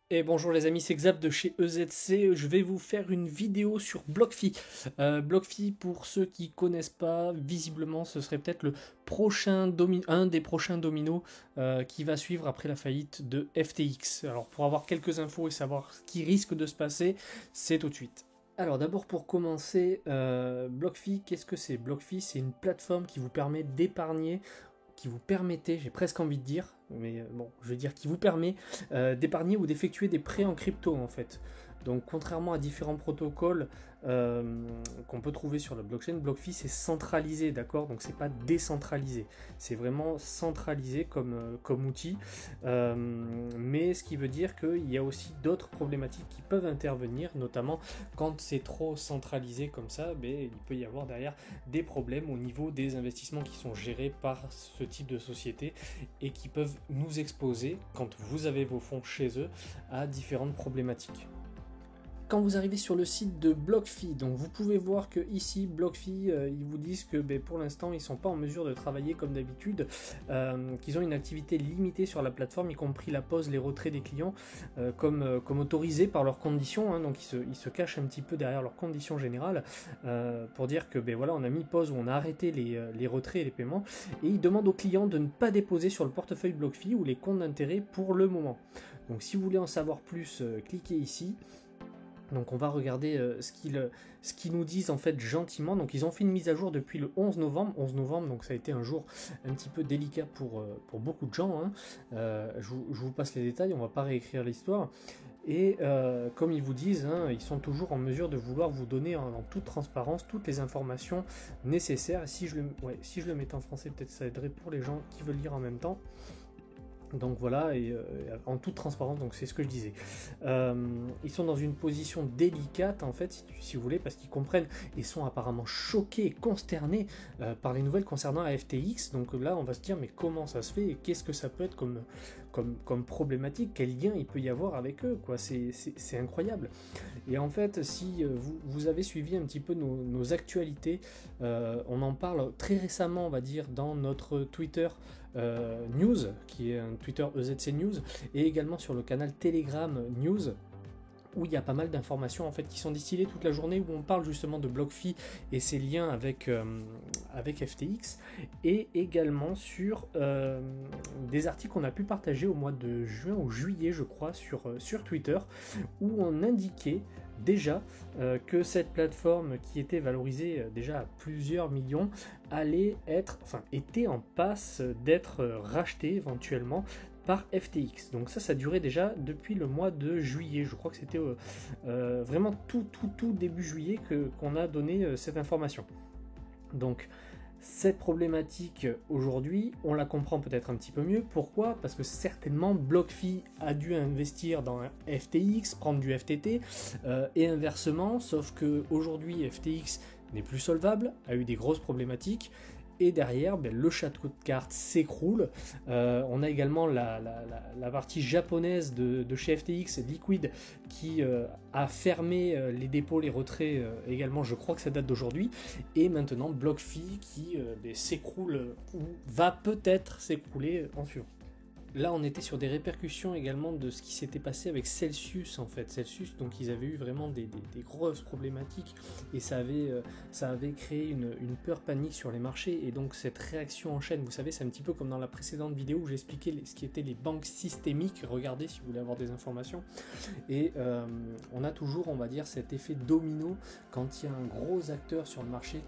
Et bonjour les amis, c'est Xap de chez EZC. Je vais vous faire une vidéo sur BlockFi. BlockFi, pour ceux qui connaissent pas, visiblement ce serait peut-être un des prochains dominos qui va suivre après la faillite de FTX. Alors pour avoir quelques infos et savoir ce qui risque de se passer, c'est tout de suite. Alors d'abord pour commencer, BlockFi, qu'est-ce que c'est? BlockFi, c'est une plateforme qui vous permet d'épargner, qui vous permettait, j'ai presque envie de dire, mais bon, je vais dire qui vous permet d'épargner ou d'effectuer des prêts en crypto en fait. Donc contrairement à différents protocoles qu'on peut trouver sur la blockchain, BlockFi c'est centralisé, d'accord? Donc c'est pas décentralisé, c'est vraiment centralisé comme outil. Mais ce qui veut dire qu'il y a aussi d'autres problématiques qui peuvent intervenir, notamment quand c'est trop centralisé comme ça, ben, il peut y avoir derrière des problèmes au niveau des investissements qui sont gérés par ce type de société et qui peuvent nous exposer, quand vous avez vos fonds chez eux, à différentes problématiques. Quand vous arrivez sur le site de BlockFi, donc vous pouvez voir que ici BlockFi, ils vous disent que pour l'instant ils ne sont pas en mesure de travailler comme d'habitude, qu'ils ont une activité limitée sur la plateforme, y compris la pause, les retraits des clients, comme autorisé par leurs conditions, hein, donc ils se cachent un petit peu derrière leurs conditions générales pour dire que voilà, on a mis pause ou on a arrêté les retraits et les paiements, et ils demandent aux clients de ne pas déposer sur le portefeuille BlockFi ou les comptes d'intérêt pour le moment. Donc si vous voulez en savoir plus, cliquez ici. Donc on va regarder ce qu'ils nous disent en fait gentiment. Donc ils ont fait une mise à jour depuis le 11 novembre. 11 novembre, donc ça a été un jour un petit peu délicat pour beaucoup de gens, hein. Je vous passe les détails, on va pas réécrire l'histoire. Et comme ils vous disent, hein, ils sont toujours en mesure de vouloir vous donner en toute transparence toutes les informations nécessaires. Et si si je le mettais en français, peut-être ça aiderait pour les gens qui veulent lire en même temps. Donc voilà, et en toute transparence, donc c'est ce que je disais. Ils sont dans une position délicate en fait, si vous voulez, parce qu'ils comprennent et sont apparemment choqués et consternés par les nouvelles concernant la FTX. Donc là, on va se dire, mais comment ça se fait et qu'est-ce que ça peut être comme problématique? Quel lien il peut y avoir avec eux, quoi? C'est incroyable. Et en fait, si vous avez suivi un petit peu nos actualités, on en parle très récemment, on va dire, dans notre Twitter News, qui est un Twitter EZC News, et également sur le canal Telegram News, où il y a pas mal d'informations en fait qui sont distillées toute la journée, où on parle justement de BlockFi et ses liens avec FTX, et également sur des articles qu'on a pu partager au mois de juin ou juillet, je crois, sur Twitter, où on indiquait déjà que cette plateforme qui était valorisée déjà à plusieurs millions était en passe d'être rachetée éventuellement par FTX. Donc ça durait déjà depuis le mois de juillet. Je crois que c'était vraiment tout début juillet qu'on a donné cette information. Donc cette problématique aujourd'hui, on la comprend peut-être un petit peu mieux. Pourquoi? Parce que certainement BlockFi a dû investir dans FTX, prendre du FTT, et inversement, sauf que aujourd'hui FTX n'est plus solvable, a eu des grosses problématiques, et derrière, le château de cartes s'écroule. On a également la partie japonaise de chez FTX, Liquid, qui a fermé les dépôts, les retraits également, je crois que ça date d'aujourd'hui. Et maintenant, BlockFi qui s'écroule ou va peut-être s'écrouler en suivant. Là, on était sur des répercussions également de ce qui s'était passé avec Celsius, en fait. Celsius, donc ils avaient eu vraiment des grosses problématiques et ça avait créé une peur panique sur les marchés. Et donc cette réaction en chaîne, vous savez, c'est un petit peu comme dans la précédente vidéo où j'expliquais ce qui étaient les banques systémiques. Regardez si vous voulez avoir des informations. Et on a toujours, on va dire, cet effet domino quand il y a un gros acteur sur le marché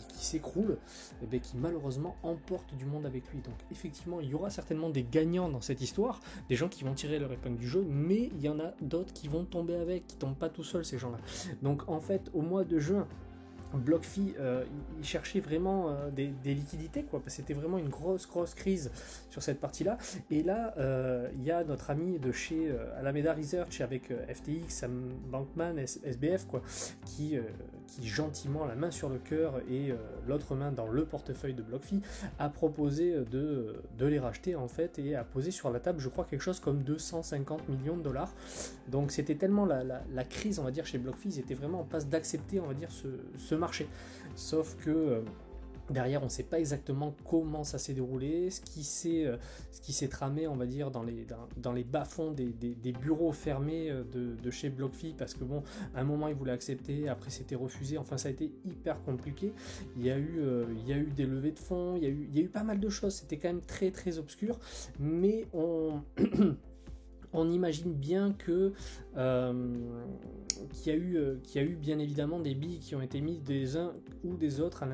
qui s'écroule, et bien, qui malheureusement emporte du monde avec lui. Donc effectivement, il y aura certainement des gagnants dans cette histoire, des gens qui vont tirer leur épingle du jeu, mais il y en a d'autres qui vont tomber avec, qui tombent pas tout seuls, ces gens-là. Donc en fait, au mois de juin, BlockFi, il cherchait vraiment des liquidités, quoi, parce que c'était vraiment une grosse crise sur cette partie-là. Et là, il y a notre ami de chez Alameda Research avec FTX, Sam Bankman, SBF, quoi, qui gentiment, la main sur le cœur et l'autre main dans le portefeuille de BlockFi, a proposé de les racheter en fait et a posé sur la table, je crois, quelque chose comme 250 millions de dollars. Donc c'était tellement la crise, on va dire, chez BlockFi, ils étaient vraiment en passe d'accepter, on va dire, ce marché. Sauf que Derrière, on ne sait pas exactement comment ça s'est déroulé, ce qui s'est tramé, on va dire, dans les bas-fonds des bureaux fermés de chez BlockFi, parce que bon, à un moment, ils voulaient accepter, après c'était refusé, enfin ça a été hyper compliqué. Il y a eu des levées de fonds, il y a eu pas mal de choses, c'était quand même très très obscur, mais on imagine bien qu'il y a eu bien évidemment des billes qui ont été mises des uns ou des autres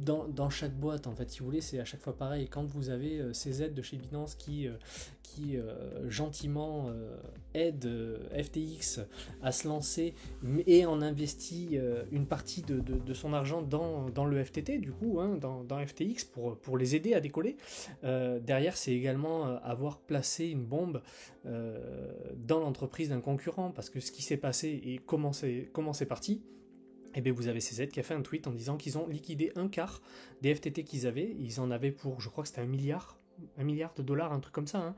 dans chaque boîte. En fait, si vous voulez, c'est à chaque fois pareil. Quand vous avez ces aides de chez Binance qui gentiment aident FTX à se lancer et en investit une partie de son argent dans le FTT, du coup, hein, dans FTX pour les aider à décoller. Derrière, c'est également avoir placé une bombe dans l'entreprise d'un concurrent, parce que ce qui s'est passé et comment c'est parti, et bien vous avez CZ qui a fait un tweet en disant qu'ils ont liquidé un quart des FTT qu'ils avaient. Ils en avaient pour, je crois que c'était $1 milliard de dollars, un truc comme ça, hein.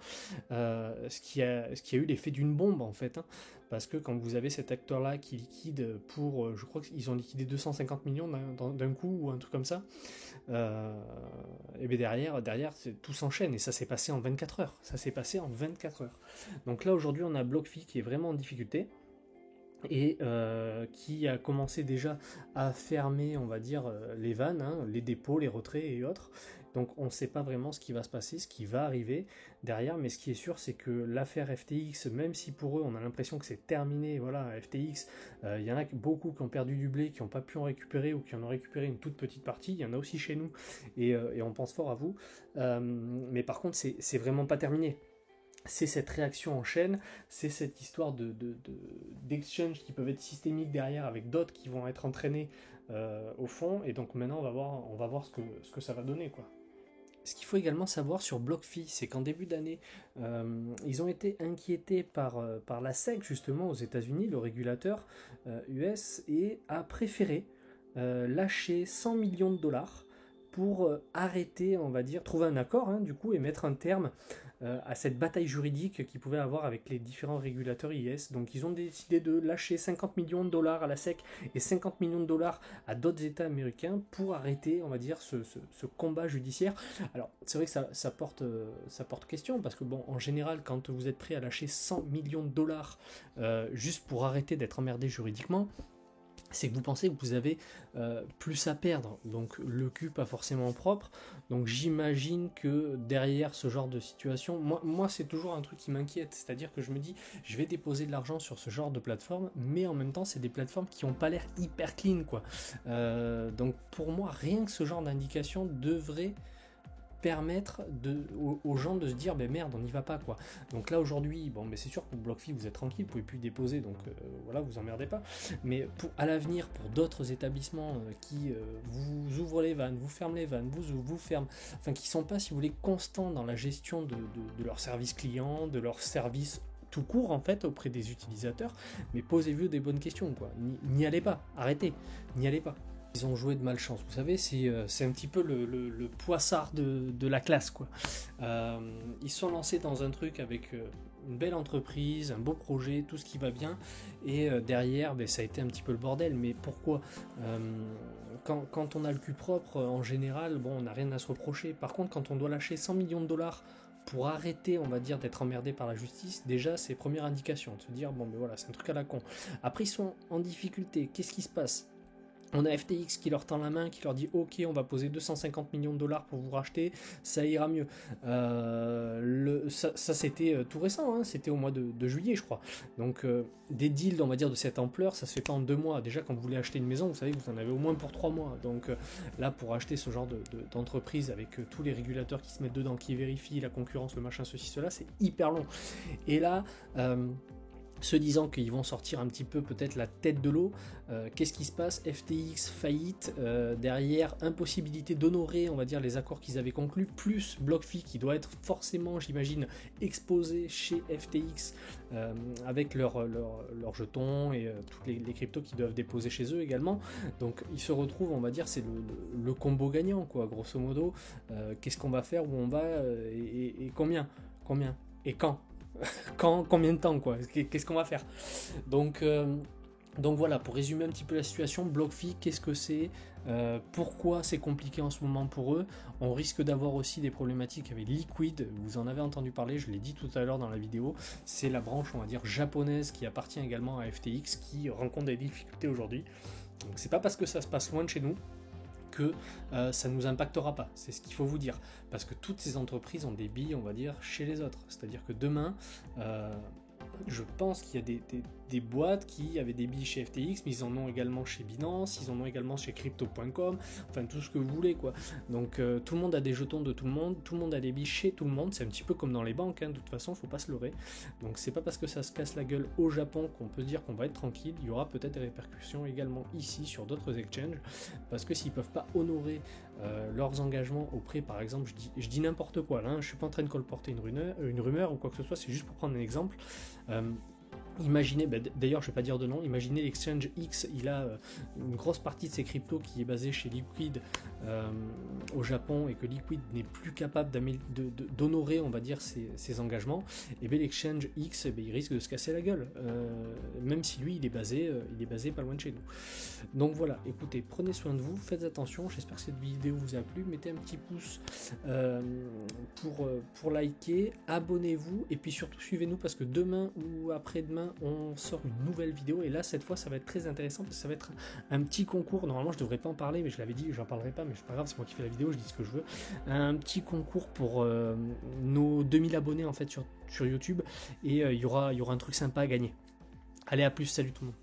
Ce qui a eu l'effet d'une bombe en fait, hein. Parce que quand vous avez cet acteur-là qui liquide pour, je crois qu'ils ont liquidé 250 millions d'un coup ou un truc comme ça, et bien derrière tout s'enchaîne, et ça s'est passé en 24 heures. Ça s'est passé en 24 heures. Donc là aujourd'hui on a BlockFi qui est vraiment en difficulté, et qui a commencé déjà à fermer, on va dire, les vannes, hein, les dépôts, les retraits et autres. Donc on ne sait pas vraiment ce qui va se passer, ce qui va arriver derrière, mais ce qui est sûr, c'est que l'affaire FTX, même si pour eux on a l'impression que c'est terminé, voilà, FTX, il y en a beaucoup qui ont perdu du blé, qui n'ont pas pu en récupérer, ou qui en ont récupéré une toute petite partie, il y en a aussi chez nous, et on pense fort à vous, mais par contre c'est vraiment pas terminé. C'est cette réaction en chaîne, c'est cette histoire d'exchange qui peuvent être systémiques derrière, avec d'autres qui vont être entraînés au fond, et donc maintenant on va voir ce que ça va donner, quoi. Ce qu'il faut également savoir sur BlockFi, c'est qu'en début d'année, ils ont été inquiétés par la SEC, justement, aux États-Unis, le régulateur US, et a préféré lâcher 100 millions de dollars pour arrêter, on va dire, trouver un accord, hein, du coup, et mettre un terme à cette bataille juridique qu'ils pouvaient avoir avec les différents régulateurs IS. Donc ils ont décidé de lâcher 50 millions de dollars à la SEC et 50 millions de dollars à d'autres États américains pour arrêter, on va dire, ce combat judiciaire. Alors c'est vrai que ça porte question, parce que bon, en général, quand vous êtes prêt à lâcher 100 millions de dollars juste pour arrêter d'être emmerdé juridiquement, c'est que vous pensez que vous avez plus à perdre, donc le cul pas forcément propre. Donc j'imagine que derrière ce genre de situation, moi c'est toujours un truc qui m'inquiète, c'est-à-dire que je me dis, je vais déposer de l'argent sur ce genre de plateforme, mais en même temps c'est des plateformes qui n'ont pas l'air hyper clean, quoi. Donc pour moi, rien que ce genre d'indication devrait permettre aux gens de se dire ben merde, on n'y va pas, quoi. Donc là aujourd'hui, bon, mais c'est sûr que pour BlockFi vous êtes tranquille, vous pouvez plus déposer, donc voilà, vous emmerdez pas. Mais à l'avenir, pour d'autres établissements qui vous ouvrent les vannes, vous ferment les vannes, vous ferment, enfin qui sont pas, si vous voulez, constants dans la gestion de leur service client, de leur service tout court en fait auprès des utilisateurs, mais posez-vous des bonnes questions, quoi. N'y allez pas, arrêtez, n'y allez pas. Ils ont joué de malchance, vous savez, c'est un petit peu le poissard de la classe, quoi. Ils sont lancés dans un truc avec une belle entreprise, un beau projet, tout ce qui va bien, et derrière, ben, ça a été un petit peu le bordel. Mais pourquoi quand on a le cul propre, en général, bon, on n'a rien à se reprocher. Par contre, quand on doit lâcher 100 millions de dollars pour arrêter, on va dire, d'être emmerdé par la justice, déjà, c'est première indication, de se dire, bon, ben voilà, c'est un truc à la con. Après, ils sont en difficulté, qu'est-ce qui se passe ? On a FTX qui leur tend la main, qui leur dit ok, on va poser 250 millions de dollars pour vous racheter, ça ira mieux. Ça c'était tout récent, hein, c'était au mois de juillet, je crois. Donc des deals, on va dire, de cette ampleur, ça se fait pas en 2 mois. Déjà, quand vous voulez acheter une maison, vous savez que vous en avez au moins pour 3 mois. Donc là, pour acheter ce genre d'entreprise avec tous les régulateurs qui se mettent dedans, qui vérifient la concurrence, le machin, ceci, cela, c'est hyper long. Et là, se disant qu'ils vont sortir un petit peu peut-être la tête de l'eau, qu'est-ce qui se passe ? FTX faillite, derrière impossibilité d'honorer, on va dire, les accords qu'ils avaient conclus, plus BlockFi qui doit être forcément, j'imagine, exposé chez FTX avec leurs jetons et tous les cryptos qu'ils doivent déposer chez eux également. Donc ils se retrouvent, on va dire, c'est le combo gagnant, quoi, grosso modo. Qu'est-ce qu'on va faire, où on va et combien et quand combien de temps, quoi, qu'est-ce qu'on va faire. Donc Donc voilà, pour résumer un petit peu la situation, BlockFi, qu'est-ce que c'est, pourquoi c'est compliqué en ce moment pour eux. On risque d'avoir aussi des problématiques avec Liquid, vous en avez entendu parler, je l'ai dit tout à l'heure dans la vidéo, c'est la branche, on va dire, japonaise qui appartient également à FTX, qui rencontre des difficultés aujourd'hui. Donc c'est pas parce que ça se passe loin de chez nous que ça ne nous impactera pas, c'est ce qu'il faut vous dire, parce que toutes ces entreprises ont des billes, on va dire, chez les autres, c'est-à-dire que demain, je pense qu'il y a des boîtes qui avaient des billes chez FTX, mais ils en ont également chez Binance, ils en ont également chez Crypto.com, enfin tout ce que vous voulez quoi. Donc tout le monde a des jetons de tout le monde a des billes chez tout le monde, c'est un petit peu comme dans les banques, hein, de toute façon, faut pas se leurrer. Donc c'est pas parce que ça se casse la gueule au Japon qu'on peut dire qu'on va être tranquille, il y aura peut-être des répercussions également ici sur d'autres exchanges, parce que s'ils peuvent pas honorer leurs engagements auprès, par exemple, je dis n'importe quoi là, hein, je suis pas en train de colporter une rumeur ou quoi que ce soit, c'est juste pour prendre un exemple. Imaginez, d'ailleurs je vais pas dire de nom, imaginez l'exchange X, il a une grosse partie de ses cryptos qui est basée chez Liquid au Japon et que Liquid n'est plus capable d'honorer, on va dire, ses engagements, et bien l'exchange X, il risque de se casser la gueule, même si lui il est basé pas loin de chez nous. Donc voilà, écoutez, prenez soin de vous, faites attention, j'espère que cette vidéo vous a plu, mettez un petit pouce pour liker, abonnez-vous et puis surtout suivez-nous parce que demain ou après-demain on sort une nouvelle vidéo et là cette fois ça va être très intéressant parce que ça va être un petit concours. Normalement je devrais pas en parler mais je l'avais dit, j'en parlerai pas, mais c'est pas grave, c'est moi qui fais la vidéo, je dis ce que je veux. Un petit concours pour nos 2000 abonnés en fait sur YouTube et il y aura un truc sympa à gagner. Allez, à plus, salut tout le monde.